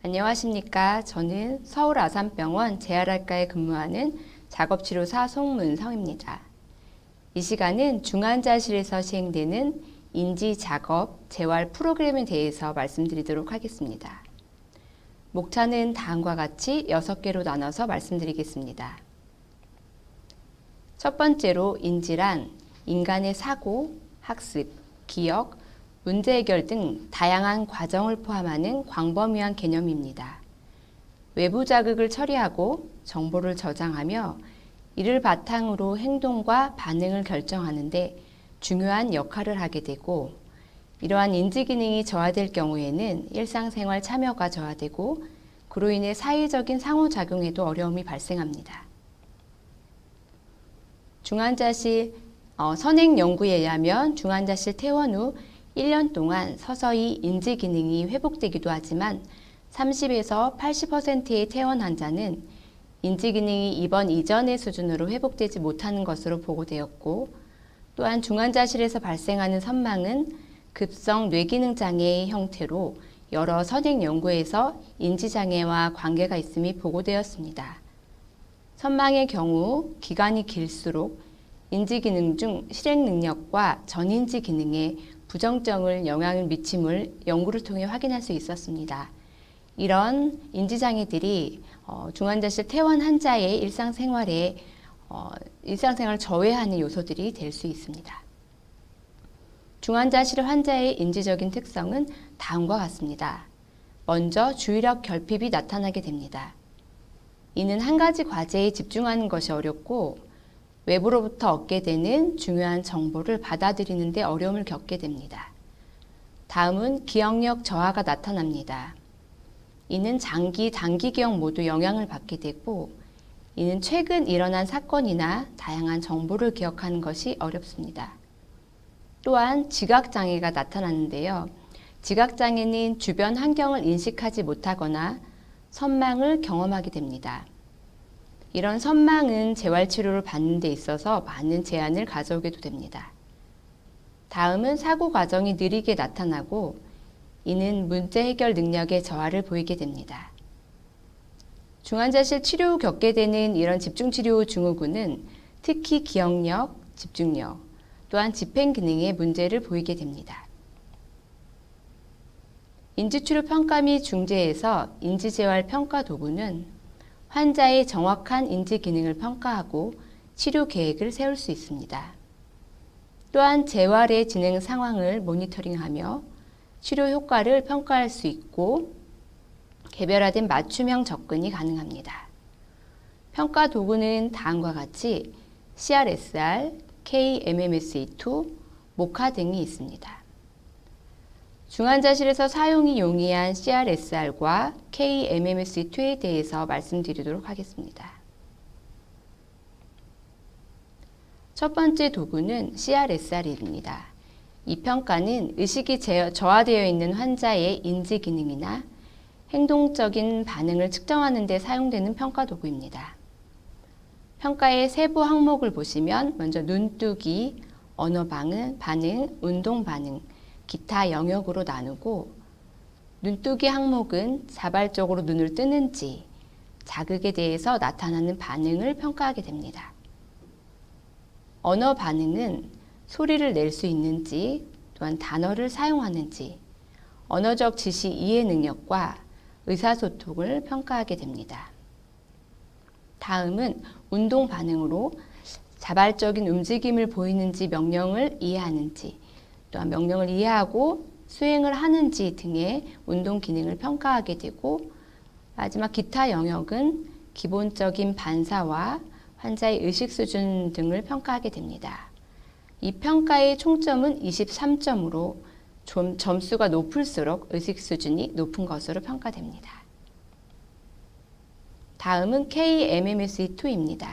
안녕하십니까. 저는 서울 아산병원 재활학과에 근무하는 작업치료사 송문성입니다. 이 시간은 중환자실에서 시행되는 인지작업, 재활 프로그램에 대해서 말씀드리도록 하겠습니다. 목차는 다음과 같이 6개로 나눠서 말씀드리겠습니다. 첫 번째로 인지란 인간의 사고, 학습, 기억, 문제 해결 등 다양한 과정을 포함하는 광범위한 개념입니다. 외부 자극을 처리하고 정보를 저장하며 이를 바탕으로 행동과 반응을 결정하는데 중요한 역할을 하게 되고, 이러한 인지 기능이 저하될 경우에는 일상생활 참여가 저하되고 그로 인해 사회적인 상호작용에도 어려움이 발생합니다. 중환자실 선행 연구에 의하면 중환자실 퇴원 후 1년 동안 서서히 인지 기능이 회복되기도 하지만 30에서 80%의 퇴원 환자는 인지 기능이 입원 이전의 수준으로 회복되지 못하는 것으로 보고되었고, 또한 중환자실에서 발생하는 선망은 급성 뇌기능 장애의 형태로 여러 선행 연구에서 인지 장애와 관계가 있음이 보고되었습니다. 선망의 경우 기간이 길수록 인지 기능 중 실행 능력과 전인지 기능에 부정적인 영향을 미침을 연구를 통해 확인할 수 있었습니다. 이런 인지장애들이 중환자실 퇴원 환자의 일상생활을 저해하는 요소들이 될 수 있습니다. 중환자실 환자의 인지적인 특성은 다음과 같습니다. 먼저 주의력 결핍이 나타나게 됩니다. 이는 한 가지 과제에 집중하는 것이 어렵고 외부로부터 얻게 되는 중요한 정보를 받아들이는 데 어려움을 겪게 됩니다. 다음은 기억력 저하가 나타납니다. 이는 장기, 단기 기억 모두 영향을 받게 되고, 이는 최근 일어난 사건이나 다양한 정보를 기억하는 것이 어렵습니다. 또한 지각장애가 나타나는데요. 지각장애는 주변 환경을 인식하지 못하거나 선망을 경험하게 됩니다. 이런 선망은 재활치료를 받는 데 있어서 많은 제한을 가져오게도 됩니다. 다음은 사고 과정이 느리게 나타나고, 이는 문제 해결 능력의 저하를 보이게 됩니다. 중환자실 치료 후 겪게 되는 이런 집중치료 증후군은 특히 기억력, 집중력, 또한 집행 기능에 문제를 보이게 됩니다. 인지치료 평가 및 중재에서 인지재활 평가 도구는 환자의 정확한 인지 기능을 평가하고 치료 계획을 세울 수 있습니다. 또한 재활의 진행 상황을 모니터링하며 치료 효과를 평가할 수 있고 개별화된 맞춤형 접근이 가능합니다. 평가 도구는 다음과 같이 CRSR, KMMSE2, 모카 등이 있습니다. 중환자실에서 사용이 용이한 CRSR과 KMMSE2에 대해서 말씀드리도록 하겠습니다. 첫 번째 도구는 CRSR입니다. 이 평가는 의식이 저하되어 있는 환자의 인지 기능이나 행동적인 반응을 측정하는 데 사용되는 평가 도구입니다. 평가의 세부 항목을 보시면 먼저 눈뜨기, 언어 반응, 운동 반응, 기타 영역으로 나누고, 눈뜨기 항목은 자발적으로 눈을 뜨는지, 자극에 대해서 나타나는 반응을 평가하게 됩니다. 언어 반응은 소리를 낼 수 있는지, 또한 단어를 사용하는지, 언어적 지시 이해 능력과 의사소통을 평가하게 됩니다. 다음은 운동 반응으로 자발적인 움직임을 보이는지 명령을 이해하는지, 또한 명령을 이해하고 수행을 하는지 등의 운동 기능을 평가하게 되고, 마지막 기타 영역은 기본적인 반사와 환자의 의식 수준 등을 평가하게 됩니다. 이 평가의 총점은 23점으로 점수가 높을수록 의식 수준이 높은 것으로 평가됩니다. 다음은 KMMSE2입니다.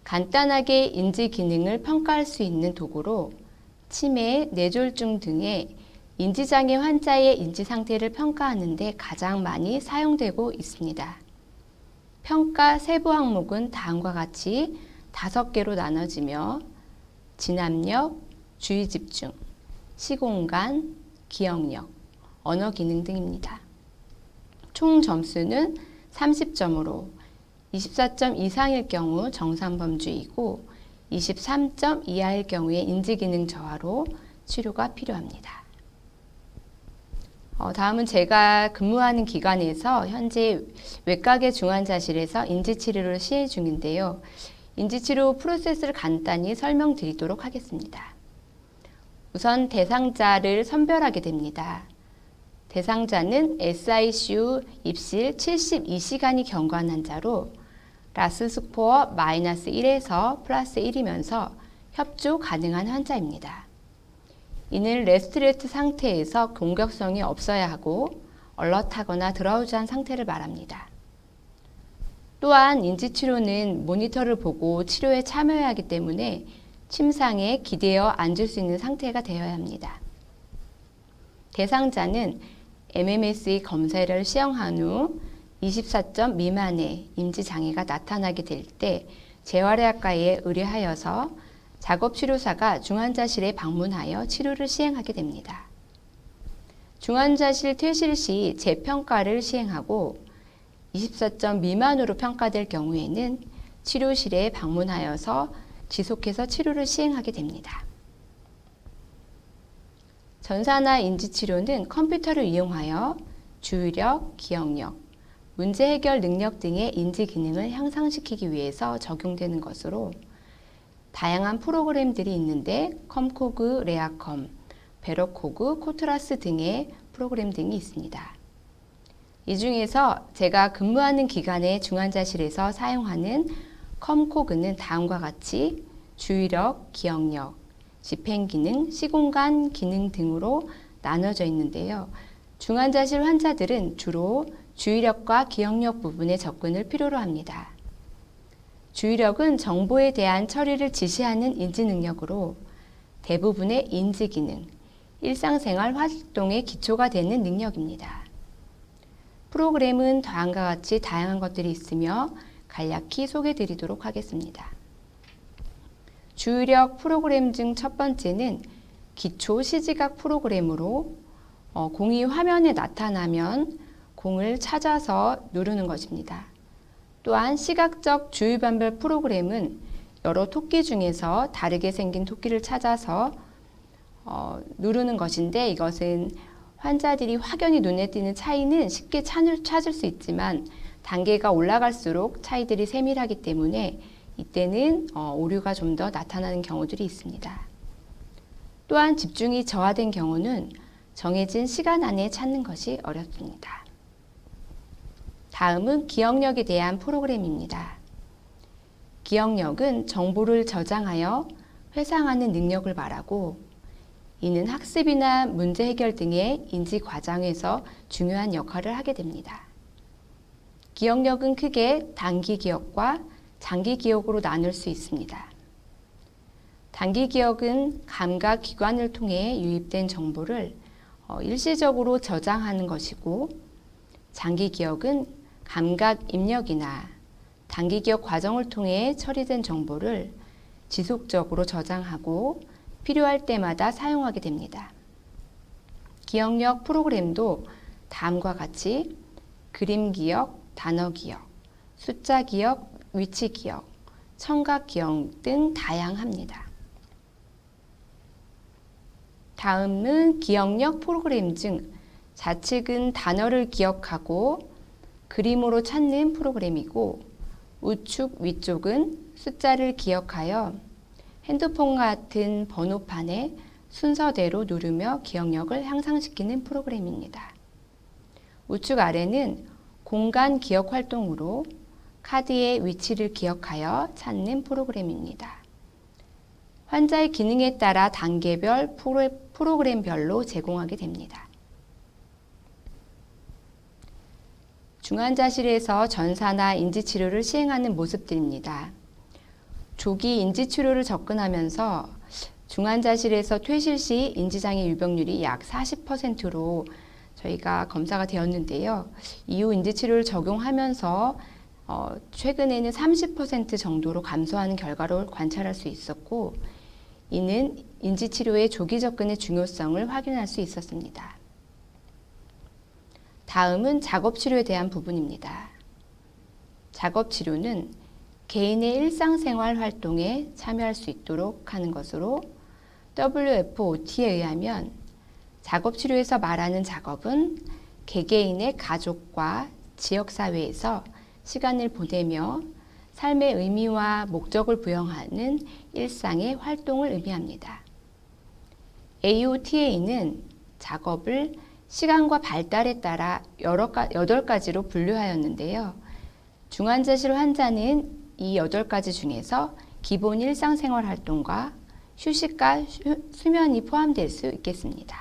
간단하게 인지 기능을 평가할 수 있는 도구로 치매, 뇌졸중 등의 인지장애 환자의 인지 상태를 평가하는 데 가장 많이 사용되고 있습니다. 평가 세부 항목은 다음과 같이 5개로 나눠지며 진압력, 주의집중, 시공간, 기억력, 언어 기능 등입니다. 총 점수는 30점으로 24점 이상일 경우 정상범주이고 23점 이하일 경우에 인지기능 저하로 치료가 필요합니다. 다음은 제가 근무하는 기관에서 현재 외과계 중환자실에서 인지치료를 시행 중인데요. 인지치료 프로세스를 간단히 설명드리도록 하겠습니다. 우선 대상자를 선별하게 됩니다. 대상자는 SICU 입실 72시간이 경과한 환자로 라스 스코어 -1에서 +1이면서 협조 가능한 환자입니다. 이는 레스트레트 상태에서 공격성이 없어야 하고 얼럿하거나 드라우즈한 상태를 말합니다. 또한 인지치료는 모니터를 보고 치료에 참여해야 하기 때문에 침상에 기대어 앉을 수 있는 상태가 되어야 합니다. 대상자는 MMSE 검사를 시행한 후 24점 미만의 인지장애가 나타나게 될 때 재활의학과에 의뢰하여서 작업치료사가 중환자실에 방문하여 치료를 시행하게 됩니다. 중환자실 퇴실 시 재평가를 시행하고 24점 미만으로 평가될 경우에는 치료실에 방문하여서 지속해서 치료를 시행하게 됩니다. 전산화 인지치료는 컴퓨터를 이용하여 주의력, 기억력, 문제 해결 능력 등의 인지 기능을 향상시키기 위해서 적용되는 것으로 다양한 프로그램들이 있는데 컴코그, 레아컴, 베러코그, 코트라스 등의 프로그램 등이 있습니다. 이 중에서 제가 근무하는 기관의 중환자실에서 사용하는 컴코그는 다음과 같이 주의력, 기억력, 집행기능, 시공간 기능 등으로 나눠져 있는데요. 중환자실 환자들은 주로 주의력과 기억력 부분에 접근을 필요로 합니다. 주의력은 정보에 대한 처리를 지시하는 인지 능력으로 대부분의 인지 기능, 일상생활 활동의 기초가 되는 능력입니다. 프로그램은 다음과 같이 다양한 것들이 있으며 간략히 소개드리도록 하겠습니다. 주의력 프로그램 중 첫 번째는 기초 시지각 프로그램으로 공이 화면에 나타나면 공을 찾아서 누르는 것입니다. 또한 시각적 주의변별 프로그램은 여러 토끼 중에서 다르게 생긴 토끼를 찾아서 누르는 것인데 이것은 환자들이 확연히 눈에 띄는 차이는 쉽게 찾을 수 있지만 단계가 올라갈수록 차이들이 세밀하기 때문에 이때는 오류가 좀 더 나타나는 경우들이 있습니다. 또한 집중이 저하된 경우는 정해진 시간 안에 찾는 것이 어렵습니다. 다음은 기억력에 대한 프로그램입니다. 기억력은 정보를 저장하여 회상하는 능력을 말하고 이는 학습이나 문제 해결 등의 인지 과정에서 중요한 역할을 하게 됩니다. 기억력은 크게 단기 기억과 장기 기억으로 나눌 수 있습니다. 단기 기억은 감각 기관을 통해 유입된 정보를 일시적으로 저장하는 것이고 장기 기억은 감각 입력이나 단기 기억 과정을 통해 처리된 정보를 지속적으로 저장하고 필요할 때마다 사용하게 됩니다. 기억력 프로그램도 다음과 같이 그림 기억, 단어 기억, 숫자 기억, 위치 기억, 청각 기억 등 다양합니다. 다음은 기억력 프로그램 중 좌측은 단어를 기억하고 그림으로 찾는 프로그램이고 우측 위쪽은 숫자를 기억하여 핸드폰 같은 번호판에 순서대로 누르며 기억력을 향상시키는 프로그램입니다. 우측 아래는 공간 기억 활동으로 카드의 위치를 기억하여 찾는 프로그램입니다. 환자의 기능에 따라 단계별 프로그램별로 제공하게 됩니다. 중환자실에서 전산화 인지치료를 시행하는 모습들입니다. 조기 인지치료를 접근하면서 중환자실에서 퇴실 시 인지장애 유병률이 약 40%로 저희가 검사가 되었는데요. 이후 인지치료를 적용하면서 최근에는 30% 정도로 감소하는 결과를 관찰할 수 있었고 이는 인지치료의 조기 접근의 중요성을 확인할 수 있었습니다. 다음은 작업치료에 대한 부분입니다. 작업치료는 개인의 일상생활 활동에 참여할 수 있도록 하는 것으로 WFOT에 의하면 작업치료에서 말하는 작업은 개개인의 가족과 지역사회에서 시간을 보내며 삶의 의미와 목적을 부여하는 일상의 활동을 의미합니다. AOTA는 작업을 시간과 발달에 따라 8가지로 분류하였는데요. 중환자실 환자는 이 8가지 중에서 기본 일상생활 활동과 휴식과 수면이 포함될 수 있겠습니다.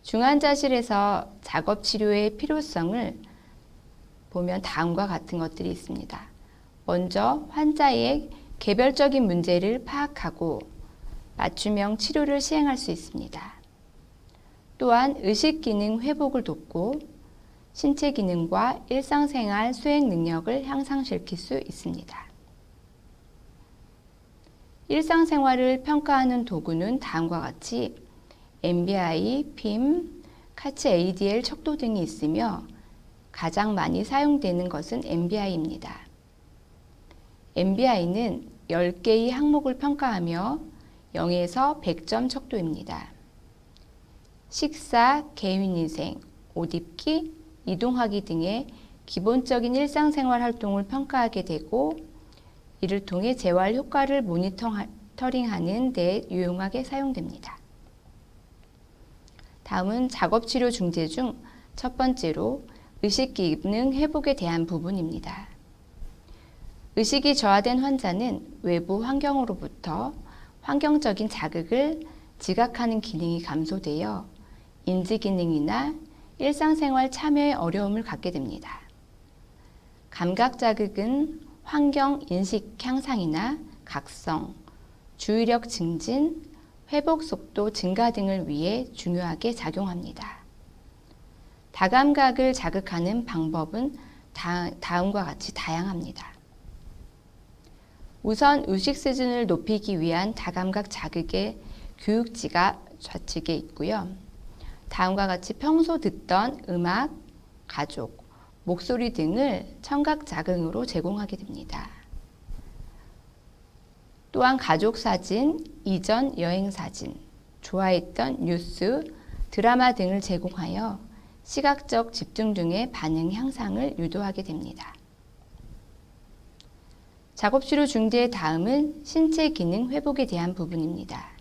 중환자실에서 작업치료의 필요성을 보면 다음과 같은 것들이 있습니다. 먼저 환자의 개별적인 문제를 파악하고 맞춤형 치료를 시행할 수 있습니다. 또한 의식기능 회복을 돕고 신체 기능과 일상생활 수행 능력을 향상시킬 수 있습니다. 일상생활을 평가하는 도구는 다음과 같이 MBI, PIM, 카츠 ADL 척도 등이 있으며 가장 많이 사용되는 것은 MBI입니다. MBI는 10개의 항목을 평가하며 0에서 100점 척도입니다. 식사, 개인위생, 옷 입기, 이동하기 등의 기본적인 일상생활 활동을 평가하게 되고 이를 통해 재활 효과를 모니터링하는 데 유용하게 사용됩니다. 다음은 작업치료 중재 중 첫 번째로 의식기능 회복에 대한 부분입니다. 의식이 저하된 환자는 외부 환경으로부터 환경적인 자극을 지각하는 기능이 감소되어 인지기능이나 일상생활 참여에 어려움을 갖게 됩니다. 감각 자극은 환경 인식 향상이나 각성, 주의력 증진, 회복 속도 증가 등을 위해 중요하게 작용합니다. 다감각을 자극하는 방법은 다음과 같이 다양합니다. 우선 의식 수준을 높이기 위한 다감각 자극의 교육지가 좌측에 있고요. 다음과 같이 평소 듣던 음악, 가족, 목소리 등을 청각 자극으로 제공하게 됩니다. 또한 가족 사진, 이전 여행 사진, 좋아했던 뉴스, 드라마 등을 제공하여 시각적 집중 등의 반응 향상을 유도하게 됩니다. 작업치료 중재의 다음은 신체 기능 회복에 대한 부분입니다.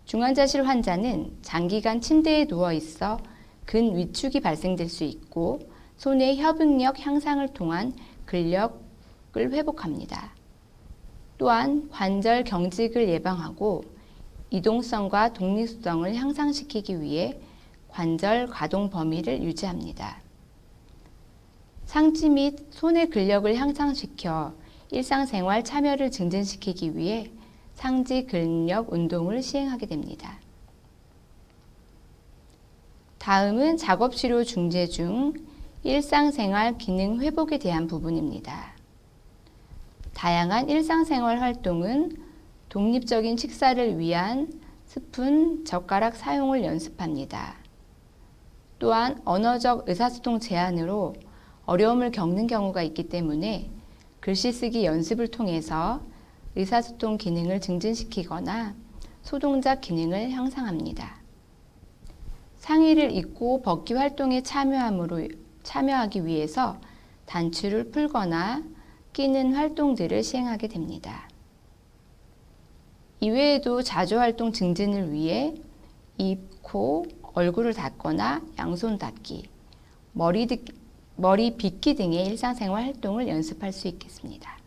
중환자실 환자는 장기간 침대에 누워 있어 근위축이 발생될 수 있고 손의 협응력 향상을 통한 근력을 회복합니다. 또한 관절 경직을 예방하고 이동성과 독립성을 향상시키기 위해 관절 가동 범위를 유지합니다. 상체 및 손의 근력을 향상시켜 일상생활 참여를 증진시키기 위해 상지 근력 운동을 시행하게 됩니다. 다음은 작업치료 중재 중 일상생활 기능 회복에 대한 부분입니다. 다양한 일상생활 활동은 독립적인 식사를 위한 스푼, 젓가락 사용을 연습합니다. 또한 언어적 의사소통 제한으로 어려움을 겪는 경우가 있기 때문에 글씨 쓰기 연습을 통해서 의사소통 기능을 증진시키거나 소동작 기능을 향상합니다. 상의를 입고 벗기 활동에 참여하기 위해서 단추를 풀거나 끼는 활동들을 시행하게 됩니다. 이외에도 자조활동 증진을 위해 입, 코, 얼굴을 닦거나 양손 닦기, 머리 빗기 등의 일상생활 활동을 연습할 수 있겠습니다.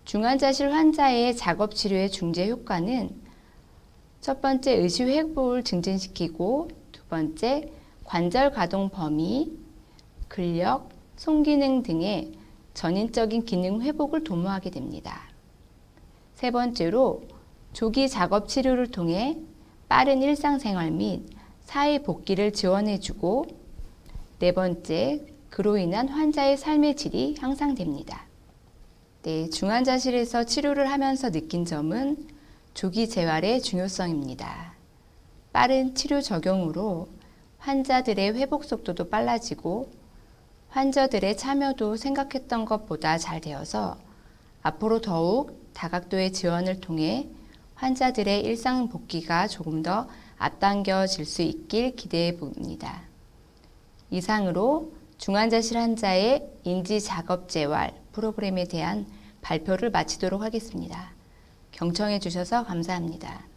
중환자실 환자의 작업치료의 중재 효과는 첫 번째 의식 회복을 증진시키고 두 번째 관절 가동 범위, 근력, 손기능 등의 전인적인 기능 회복을 도모하게 됩니다. 세 번째로 조기 작업 치료를 통해 빠른 일상생활 및 사회 복귀를 지원해주고 네 번째, 그로 인한 환자의 삶의 질이 향상됩니다. 네, 중환자실에서 치료를 하면서 느낀 점은 조기 재활의 중요성입니다. 빠른 치료 적용으로 환자들의 회복 속도도 빨라지고 환자들의 참여도 생각했던 것보다 잘 되어서 앞으로 더욱 다각도의 지원을 통해 환자들의 일상 복귀가 조금 더 앞당겨질 수 있길 기대해 봅니다. 이상으로 중환자실 환자의 인지 작업 재활 프로그램에 대한 발표를 마치도록 하겠습니다. 경청해 주셔서 감사합니다.